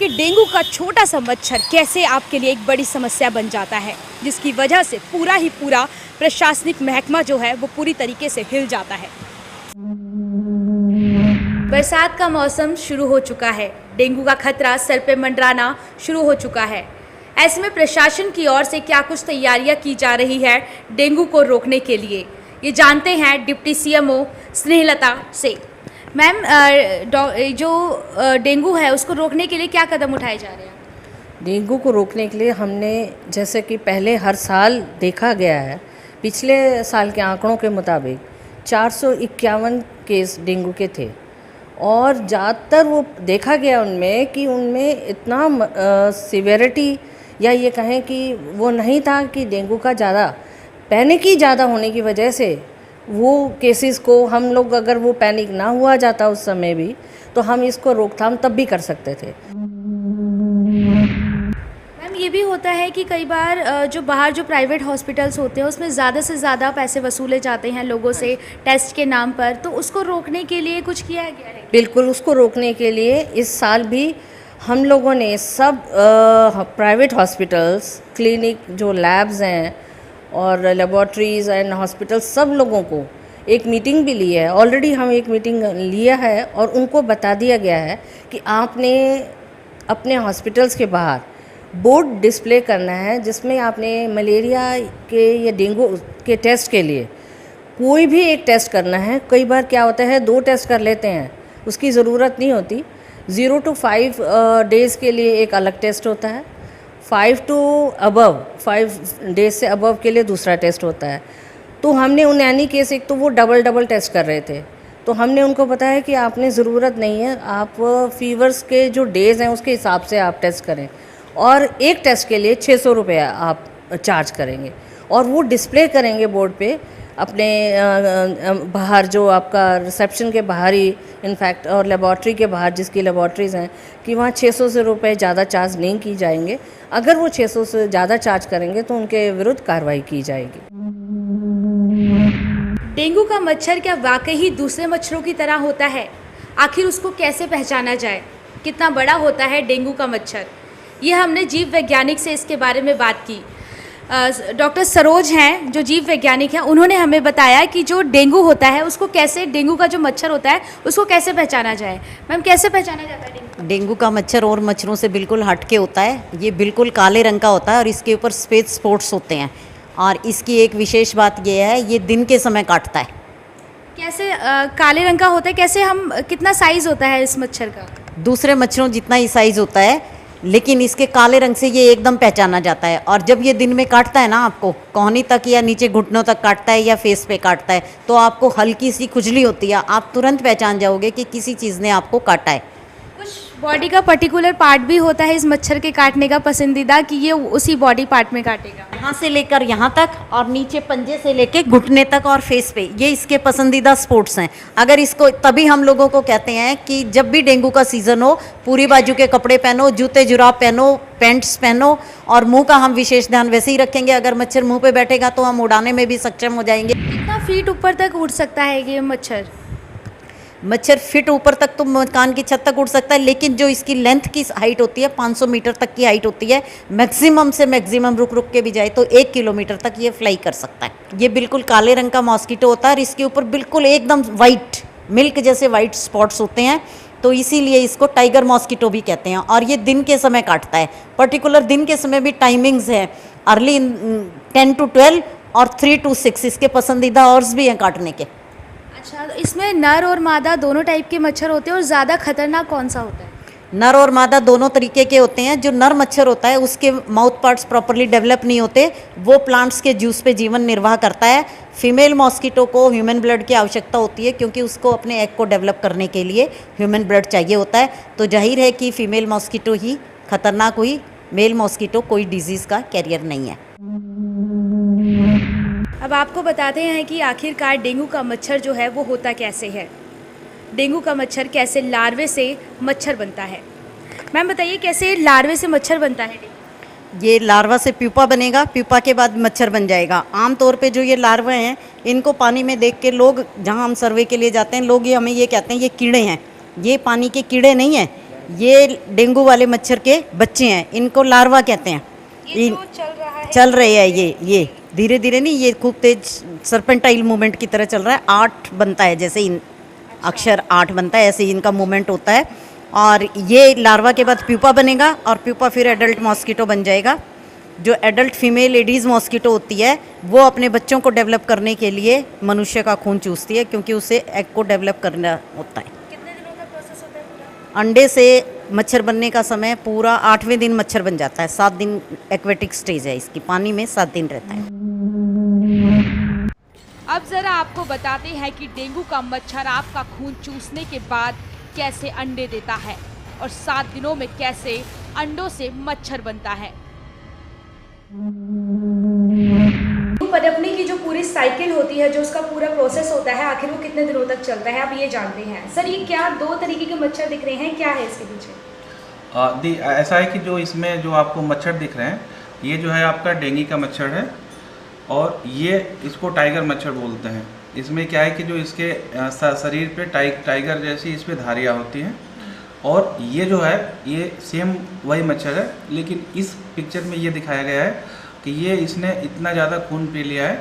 कि डेंगू का छोटा सा मच्छर कैसे आपके लिए एक बड़ी समस्या बन जाता है, जिसकी वजह से पूरा प्रशासनिक महकमा जो है वो पूरी तरीके से हिल जाता है। बरसात का मौसम शुरू हो चुका है, डेंगू का खतरा सर पे मंडराना शुरू हो चुका है। ऐसे में प्रशासन की ओर से क्या कुछ तैयारियां की जा रही है डेंगू को रोकने के लिए, ये जानते हैं डिप्टी सीएमओ स्नेहलता से। मैम, जो डेंगू है उसको रोकने के लिए क्या कदम उठाए जा रहे हैं? डेंगू को रोकने के लिए हमने, जैसे कि पहले हर साल देखा गया है, पिछले साल के आंकड़ों के मुताबिक 451 केस डेंगू के थे और ज़्यादातर वो देखा गया उनमें कि उनमें इतना सिवियरिटी या ये कहें कि वो नहीं था कि डेंगू का ज़्यादा पैनिक ही ज़्यादा होने की वजह से वो केसेस को हम लोग, अगर वो पैनिक ना हुआ जाता उस समय भी, तो हम इसको रोकथाम तब भी कर सकते थे। मैम, ये भी होता है कि कई बार जो बाहर जो प्राइवेट हॉस्पिटल्स होते हैं उसमें ज़्यादा से ज़्यादा पैसे वसूले जाते हैं लोगों से टेस्ट के नाम पर, तो उसको रोकने के लिए कुछ किया गया है? बिल्कुल, उसको रोकने के लिए इस साल भी हम लोगों ने सब प्राइवेट हॉस्पिटल्स, क्लिनिक, जो लैब्स हैं और लेबॉर्ट्रीज़ एंड हॉस्पिटल, सब लोगों को एक मीटिंग भी ली है। ऑलरेडी हम एक मीटिंग लिया है और उनको बता दिया गया है कि आपने अपने हॉस्पिटल्स के बाहर बोर्ड डिस्प्ले करना है जिसमें आपने मलेरिया के या डेंगू के टेस्ट के लिए कोई भी एक टेस्ट करना है। कई बार क्या होता है 2 टेस्ट कर लेते हैं, उसकी ज़रूरत नहीं होती। 0 to 5 डेज़ के लिए एक अलग टेस्ट होता है, 5 डेज़ से अबव के लिए दूसरा टेस्ट होता है। तो हमने उन यानी केस, एक तो वो डबल टेस्ट कर रहे थे, तो हमने उनको बताया कि आपने ज़रूरत नहीं है, आप फीवर्स के जो डेज़ हैं उसके हिसाब से आप टेस्ट करें और एक टेस्ट के लिए 600 रुपये आप चार्ज करेंगे और वो डिस्प्ले करेंगे बोर्ड पे अपने बाहर, जो आपका रिसेप्शन के बाहर ही इनफैक्ट, और लेबॉर्ट्री के बाहर जिसकी लेबॉर्ट्रीज़ हैं, कि वहाँ 600 से रुपये ज़्यादा चार्ज नहीं की जाएंगे। अगर वो 600 से ज़्यादा चार्ज करेंगे तो उनके विरुद्ध कार्रवाई की जाएगी। डेंगू का मच्छर क्या वाकई ही दूसरे मच्छरों की तरह होता है? आखिर उसको कैसे पहचाना जाए? कितना बड़ा होता है डेंगू का मच्छर? ये हमने जीव वैज्ञानिक से इसके बारे में बात की। डॉक्टर सरोज हैं जो जीव वैज्ञानिक हैं, उन्होंने हमें बताया कि जो डेंगू होता है उसको कैसे, डेंगू का जो मच्छर होता है उसको कैसे पहचाना जाए। मैम, कैसे पहचाना जाता है डेंगू? डेंगू का मच्छर और मच्छरों से बिल्कुल हटके होता है। ये बिल्कुल काले रंग का होता है और इसके ऊपर सफ़ेद स्पॉट्स होते हैं और इसकी एक विशेष बात ये है, ये दिन के समय काटता है। कैसे काले रंग का होता है? कैसे, हम, कितना साइज़ होता है इस मच्छर का? दूसरे मच्छरों जितना ही साइज़ होता है, लेकिन इसके काले रंग से ये एकदम पहचाना जाता है। और जब ये दिन में काटता है ना, आपको कोहनी तक या नीचे घुटनों तक काटता है या फेस पे काटता है, तो आपको हल्की सी खुजली होती है, आप तुरंत पहचान जाओगे कि किसी चीज़ ने आपको काटा है। कुछ बॉडी का पर्टिकुलर पार्ट भी होता है इस मच्छर के काटने का पसंदीदा, कि ये उसी बॉडी पार्ट में काटेगा? यहाँ से लेकर यहाँ तक और नीचे पंजे से लेके घुटने तक और फेस पे, ये इसके पसंदीदा स्पोर्ट्स हैं। अगर इसको, तभी हम लोगों को कहते हैं कि जब भी डेंगू का सीज़न हो, पूरी बाजू के कपड़े पहनो, जूते जुराब पहनो, पैंट्स पहनो और मुंह का हम विशेष ध्यान वैसे ही रखेंगे। अगर मच्छर मुंह पे बैठेगा तो हम उड़ाने में भी सक्षम हो जाएंगे। कितना फीट ऊपर तक उड़ सकता है ये मच्छर? मच्छर फीट ऊपर तक तो मकान की छत तक उड़ सकता है, लेकिन जो इसकी लेंथ की हाइट होती है 500 मीटर तक की हाइट होती है। मैक्सिमम से मैक्सिमम रुक के भी जाए तो 1 किलोमीटर तक ये फ्लाई कर सकता है। ये बिल्कुल काले रंग का मॉस्किटो होता है और इसके ऊपर बिल्कुल एकदम वाइट, मिल्क जैसे वाइट स्पॉट्स होते हैं, तो इसीलिए इसको टाइगर मॉस्किटो भी कहते हैं। और ये दिन के समय काटता है। पर्टिकुलर दिन के समय भी टाइमिंग्स है, अर्ली 10 to 12 और 3 to 6 इसके पसंदीदा आवर्स भी हैं काटने के। अच्छा, तो इसमें नर और मादा दोनों टाइप के मच्छर होते हैं, और ज़्यादा खतरनाक कौन सा होता है? नर और मादा दोनों तरीके के होते हैं। जो नर मच्छर होता है उसके माउथ पार्ट्स प्रॉपरली डेवलप नहीं होते, वो प्लांट्स के जूस पे जीवन निर्वाह करता है। फीमेल मॉस्किटो को ह्यूमन ब्लड की आवश्यकता होती है, क्योंकि उसको अपने एग को डेवलप करने के लिए ह्यूमन ब्लड चाहिए होता है। तो जाहिर है कि फीमेल मॉस्किटो ही खतरनाक हुई, मेल मॉस्किटो कोई डिजीज़ का कैरियर नहीं है। अब आपको बताते हैं कि आखिरकार डेंगू का मच्छर जो है वो होता कैसे है। डेंगू का मच्छर कैसे लार्वे से मच्छर बनता है? मैम बताइए, कैसे लार्वे से मच्छर बनता है? ये लार्वा से प्यूपा बनेगा, प्यूपा के बाद मच्छर बन जाएगा। आमतौर पे जो ये लार्वा हैं, इनको पानी में देख के लोग, जहाँ हम सर्वे के लिए जाते हैं, लोग ये हमें ये कहते हैं ये कीड़े हैं। ये पानी के कीड़े नहीं हैं, ये डेंगू वाले मच्छर के बच्चे हैं, इनको लार्वा कहते हैं। ये जो चल रहा है, चल रहे हैं ये धीरे धीरे नहीं, ये खूब तेज सर्पेंटाइल मूवमेंट की तरह चल रहा है। 8 बनता है, जैसे इन अक्षर 8 बनता है ऐसे ही इनका मूवमेंट होता है। और ये लार्वा के बाद प्यूपा बनेगा और प्यूपा फिर एडल्ट मॉस्किटो बन जाएगा। जो एडल्ट फीमेल एडीज मॉस्किटो होती है वो अपने बच्चों को डेवलप करने के लिए मनुष्य का खून चूसती है, क्योंकि उसे एग को डेवलप करना होता है। कितने दिनों का प्रोसेस होता है पूरा? अंडे से मच्छर बनने का समय पूरा 8वें दिन मच्छर बन जाता है। 7 दिन एक्वेटिक स्टेज है इसकी, पानी में 7 दिन रहता है। अब जरा आपको बताते हैं कि डेंगू का मच्छर आपका खून चूसने के बाद कैसे अंडे देता है और 7 दिनों में कैसे अंडों से मच्छर बनता है। पनपने की जो पूरी साइकिल होती है, जो उसका पूरा प्रोसेस होता है, आखिर वो कितने दिनों तक चलता है, आप ये जानते हैं। सर, ये क्या 2 तरीके के मच्छर दिख रहे हैं, क्या है इसके पीछे? ऐसा है कि जो इसमें जो आपको मच्छर दिख रहे हैं, ये जो है आपका डेंगू का मच्छर है और ये इसको टाइगर मच्छर बोलते हैं। इसमें क्या है कि जो इसके शरीर पे टाइगर जैसी इस पे धारियाँ होती हैं और ये जो है ये सेम वही मच्छर है, लेकिन इस पिक्चर में ये दिखाया गया है कि ये इसने इतना ज़्यादा खून पी लिया है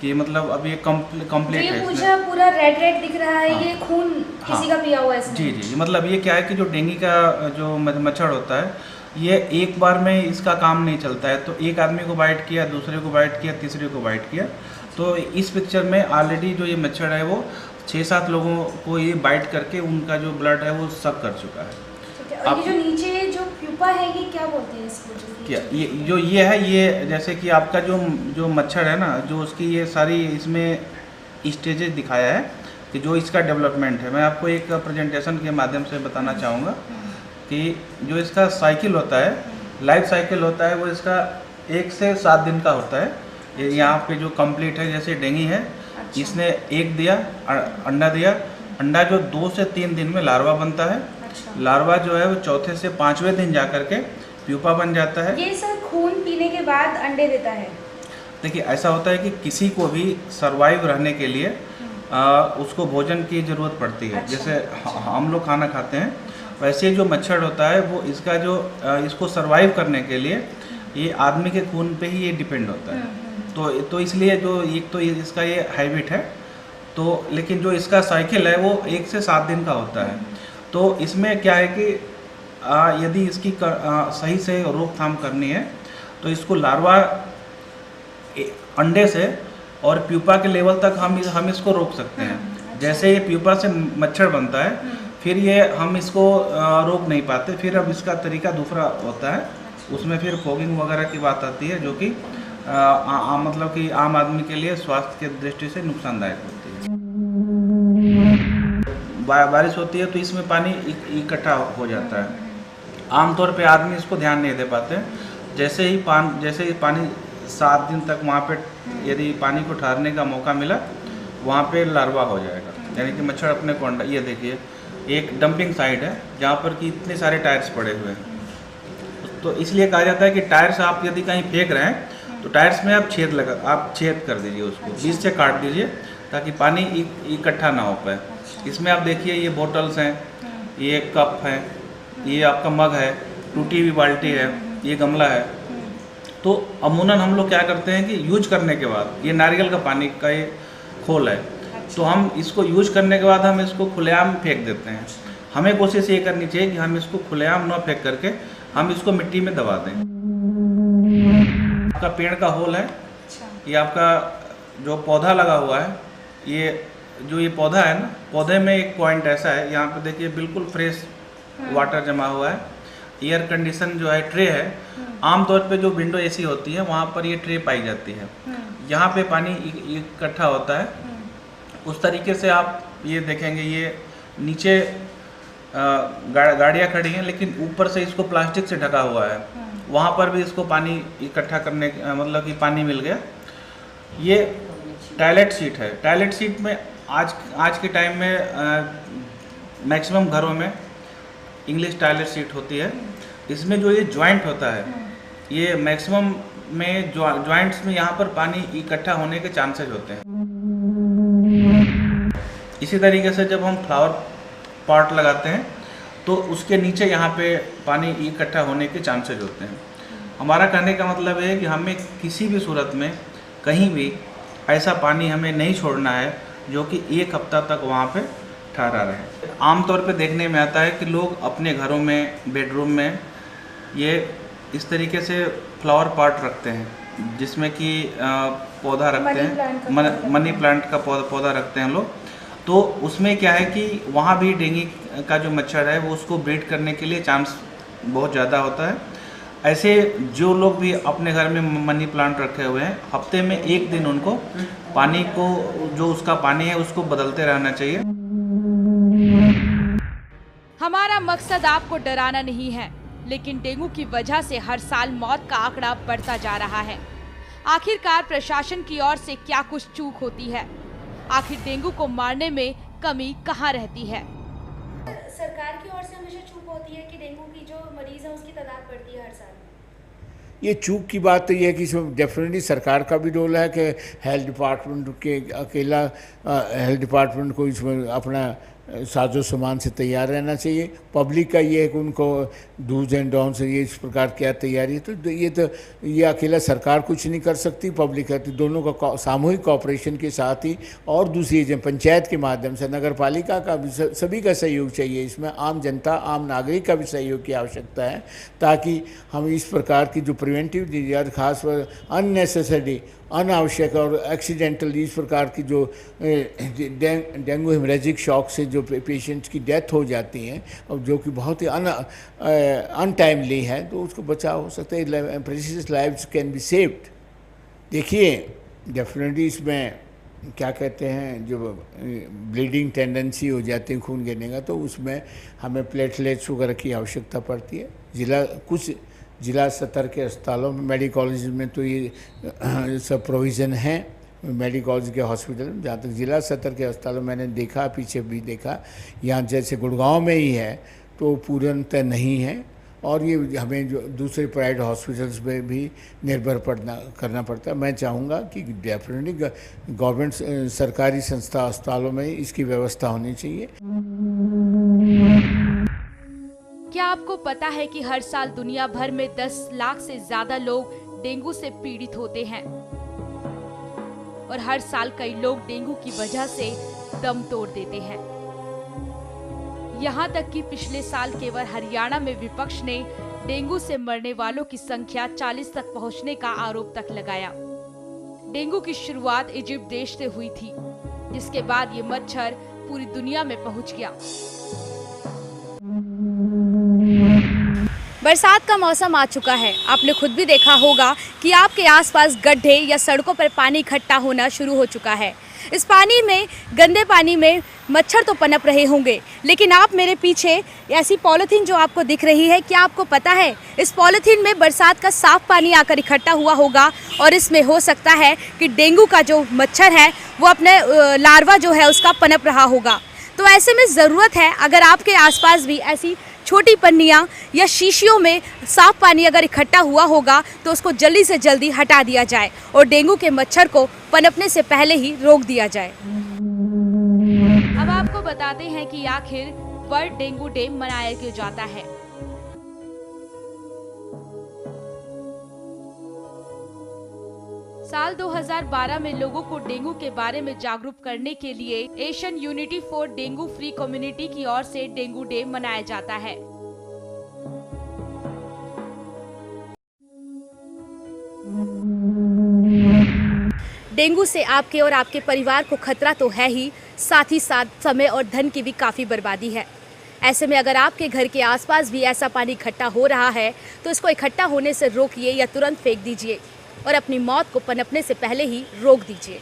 कि मतलब अब ये कंप्लीट ये है। पूरा रेड दिख रहा है। हाँ, ये खून हाँ, किसी का पिया हुआ है इसमें। जी, मतलब ये क्या है कि जो डेंगू का जो मच्छर होता है, ये एक बार में इसका काम नहीं चलता है। तो एक आदमी को बाइट किया, दूसरे को बाइट किया, तीसरे को बाइट किया। तो इस पिक्चर में ऑलरेडी जो ये मच्छर है वो 6-7 लोगों को ये बाइट करके उनका जो ब्लड है वो सक कर चुका है। और ये जो नीचे जो प्यूपा है, ये क्या बोलते हैं इसको? क्या ये है, ये जैसे कि आपका जो मच्छर है ना, जो उसकी ये सारी इसमें स्टेजेस दिखाया है कि जो इसका डेवलपमेंट है। मैं आपको एक प्रेजेंटेशन के माध्यम से बताना चाहूँगा कि जो इसका साइकिल होता है, लाइफ साइकिल होता है, वो इसका 1 से 7 दिन का होता है। ये यहाँ पे जो कंप्लीट है, जैसे डेंगू है, इसने एक दिया अंडा दिया, अंडा जो 2 से 3 दिन में लार्वा बनता है। लार्वा जो है वो 4थे से 5वें दिन जा करके प्यूपा बन जाता है। ये सर खून पीने के बाद अंडे देता है? देखिए, ऐसा होता है कि किसी को भी सरवाइव रहने के लिए उसको भोजन की ज़रूरत पड़ती है। अच्छा, जैसे हम लोग खाना खाते हैं, वैसे जो मच्छर होता है वो इसका जो इसको सरवाइव करने के लिए ये आदमी के खून पे ही ये डिपेंड होता है। तो इसलिए जो एक तो इसका ये हैबिट है। तो लेकिन जो इसका साइकिल है वो 1 से 7 दिन का होता है। तो इसमें क्या है कि यदि इसकी सही से रोकथाम करनी है तो इसको लार्वा अंडे से और प्यूपा के लेवल तक हम इसको रोक सकते हैं। जैसे ये प्यूपा से मच्छर बनता है, फिर ये हम इसको रोक नहीं पाते। फिर अब इसका तरीका दूसरा होता है, उसमें फिर फॉगिंग वगैरह की बात आती है, जो कि मतलब कि आम आदमी के लिए स्वास्थ्य की दृष्टि से नुकसानदायक होती है। बारिश होती है तो इसमें पानी इकट्ठा हो जाता है। आमतौर पे आदमी इसको ध्यान नहीं दे पाते। जैसे ही पानी 7 दिन तक वहाँ पे यदि पानी को ठहरने का मौका मिला, वहाँ पे लार्वा हो जाएगा, यानी कि मच्छर अपने को अंडा। ये देखिए, एक डंपिंग साइट है जहाँ पर कि इतने सारे टायर्स पड़े हुए हैं। तो इसलिए कहा जाता है कि टायर्स आप यदि कहीं फेंक रहे हैं तो टायर्स में आप छेद कर दीजिए, उसको बीच से काट दीजिए ताकि पानी इकट्ठा ना हो पाए। इसमें आप देखिए, ये बोतल्स हैं, ये कप है, ये आपका मग है, टूटी हुई बाल्टी है, ये गमला है। तो अमूमन हम लोग क्या करते हैं कि यूज करने के बाद, ये नारियल का पानी का ये खोल है, तो हम इसको यूज करने के बाद हम इसको खुलेआम फेंक देते हैं। हमें कोशिश ये करनी चाहिए कि हम इसको खुलेआम न फेंक करके हम इसको मिट्टी में दबा दें। आपका पेड़ का होल है, ये आपका जो पौधा लगा हुआ है, ये पौधा है ना, पौधे में एक पॉइंट ऐसा है, यहाँ पे देखिए बिल्कुल फ्रेश वाटर जमा हुआ है। एयर कंडीशन जो है ट्रे है, आमतौर पे जो विंडो एसी होती है वहाँ पर ये ट्रे पाई जाती है। यहाँ पे पानी इकट्ठा होता है। उस तरीके से आप ये देखेंगे, ये नीचे गाड़ियाँ खड़ी हैं, लेकिन ऊपर से इसको प्लास्टिक से ढका हुआ है। वहाँ पर भी इसको पानी इकट्ठा करने मतलब कि पानी मिल गया। ये टॉयलेट सीट है। टॉयलेट सीट में आज के टाइम में मैक्सिमम घरों में इंग्लिश टॉयलेट सीट होती है। इसमें जो ये जॉइंट होता है, ये मैक्सिमम में जॉइंट्स में यहाँ पर पानी इकट्ठा होने के चांसेस होते हैं। इसी तरीके से जब हम फ्लावर पॉट लगाते हैं तो उसके नीचे यहाँ पे पानी इकट्ठा होने के चांसेज होते हैं। हमारा कहने का मतलब है कि हमें किसी भी सूरत में कहीं भी ऐसा पानी हमें नहीं छोड़ना है जो कि 1 हफ्ता तक वहाँ पे ठहरा रहे। आमतौर पे देखने में आता है कि लोग अपने घरों में, बेडरूम में ये इस तरीके से फ्लावर पॉट रखते हैं जिसमें कि पौधा रखते हैं, मनी प्लांट का पौधा रखते हैं लोग। तो उसमें क्या है कि वहाँ भी डेंगू का जो मच्छर है वो उसको ब्रीड करने के लिए चांस बहुत ज़्यादा होता है। ऐसे जो लोग भी अपने घर में मनी प्लांट रखे हुए हैं, हफ्ते में 1 दिन उनको पानी को, जो उसका पानी है उसको बदलते रहना चाहिए। हमारा मकसद आपको डराना नहीं है, लेकिन डेंगू की वजह से हर साल मौत का आंकड़ा बढ़ता जा रहा है। आखिरकार प्रशासन की ओर से क्या कुछ चूक होती है? आखिर डेंगू को मारने में कमी कहाँ रहती है? सरकार की ओर से हमेशा चूक होती है कि डेंगू की जो मरीज है उसकी तादाद बढ़ती है हर साल। ये चूक की बात तो ये है कि इसमें डेफिनेटली सरकार का भी रोल है कि हेल्थ डिपार्टमेंट के अकेला हेल्थ डिपार्टमेंट को इसमें अपना साजो सामान से तैयार रहना चाहिए। पब्लिक का ये है कि उनको डूज एंड डॉन्स ये इस प्रकार क्या तैयारी है, तो ये अकेला सरकार कुछ नहीं कर सकती, पब्लिक है, तो दोनों का सामूहिक कॉपरेशन के साथ ही, और दूसरी चीज़ पंचायत के माध्यम से, नगर पालिका का भी, सभी का सहयोग चाहिए। इसमें आम जनता, आम नागरिक का भी सहयोग की आवश्यकता है, ताकि हम इस प्रकार की जो प्रिवेंटिव डिजीज, खासकर अननेसेसरी, अनावश्यक और एक्सीडेंटल इस प्रकार की जो डेंगू हेमरेजिक शॉक से जो पेशेंट्स की डेथ हो जाती हैं और जो कि बहुत ही अनटाइमली है, तो उसको बचाव हो सकता है। Precious lives can be saved. देखिए डेफिनेटली इसमें क्या कहते हैं, जो ब्लीडिंग टेंडेंसी हो जाती है, खून गिरने का, तो उसमें हमें प्लेटलेट्स वगैरह की आवश्यकता पड़ती है। कुछ जिला स्तर के अस्पतालों में, मेडिकल कॉलेज में तो ये सब प्रोविज़न है, मेडिकल कॉलेज के हॉस्पिटल में। जहाँ तक जिला स्तर के अस्पतालों मैंने देखा, पीछे भी देखा, यहाँ जैसे गुड़गांव में ही है तो पूर्णतः नहीं है, और ये हमें जो दूसरे प्राइवेट हॉस्पिटल्स में भी निर्भर करना पड़ता है। मैं चाहूँगा कि डेफिनेटली गवर्नमेंट सरकारी संस्था अस्पतालों में इसकी व्यवस्था होनी चाहिए। क्या आपको पता है कि हर साल दुनिया भर में 10 लाख से ज्यादा लोग डेंगू से पीड़ित होते हैं और हर साल कई लोग डेंगू की वजह से दम तोड़ देते हैं। यहाँ तक कि पिछले साल केवल हरियाणा में विपक्ष ने डेंगू से मरने वालों की संख्या 40 तक पहुँचने का आरोप तक लगाया। डेंगू की शुरुआत इजिप्ट देश से हुई थी, जिसके बाद ये मच्छर पूरी दुनिया में पहुँच गया। बरसात का मौसम आ चुका है। आपने खुद भी देखा होगा कि आपके आसपास गड्ढे या सड़कों पर पानी इकट्ठा होना शुरू हो चुका है। इस पानी में, गंदे पानी में मच्छर तो पनप रहे होंगे, लेकिन आप मेरे पीछे ऐसी पॉलीथीन जो आपको दिख रही है, क्या आपको पता है इस पॉलीथीन में बरसात का साफ पानी आकर इकट्ठा हुआ होगा और इसमें हो सकता है कि डेंगू का जो मच्छर है वो अपने लार्वा जो है उसका पनप रहा होगा। तो ऐसे में ज़रूरत है, अगर आपके आसपास भी ऐसी छोटी पन्नियाँ या शीशियों में साफ पानी अगर इकट्ठा हुआ होगा तो उसको जल्दी से जल्दी हटा दिया जाए और डेंगू के मच्छर को पनपने से पहले ही रोक दिया जाए। अब आपको बताते हैं कि आखिर वर्ल्ड डेंगू डे मनाया क्यों जाता है। साल 2012 में लोगों को डेंगू के बारे में जागरूक करने के लिए Asian unity for dengue free community की ओर से डेंगू डे मनाया जाता है। डेंगू से आपके और आपके परिवार को खतरा तो है ही, साथ ही साथ समय और धन की भी काफ़ी बर्बादी है। ऐसे में अगर आपके घर के आसपास भी ऐसा पानी इकट्ठा हो रहा है तो इसको इकट्ठा होने से रोकिए या तुरंत फेंक दीजिए और अपनी मौत को पनपने से पहले ही रोक दीजिए।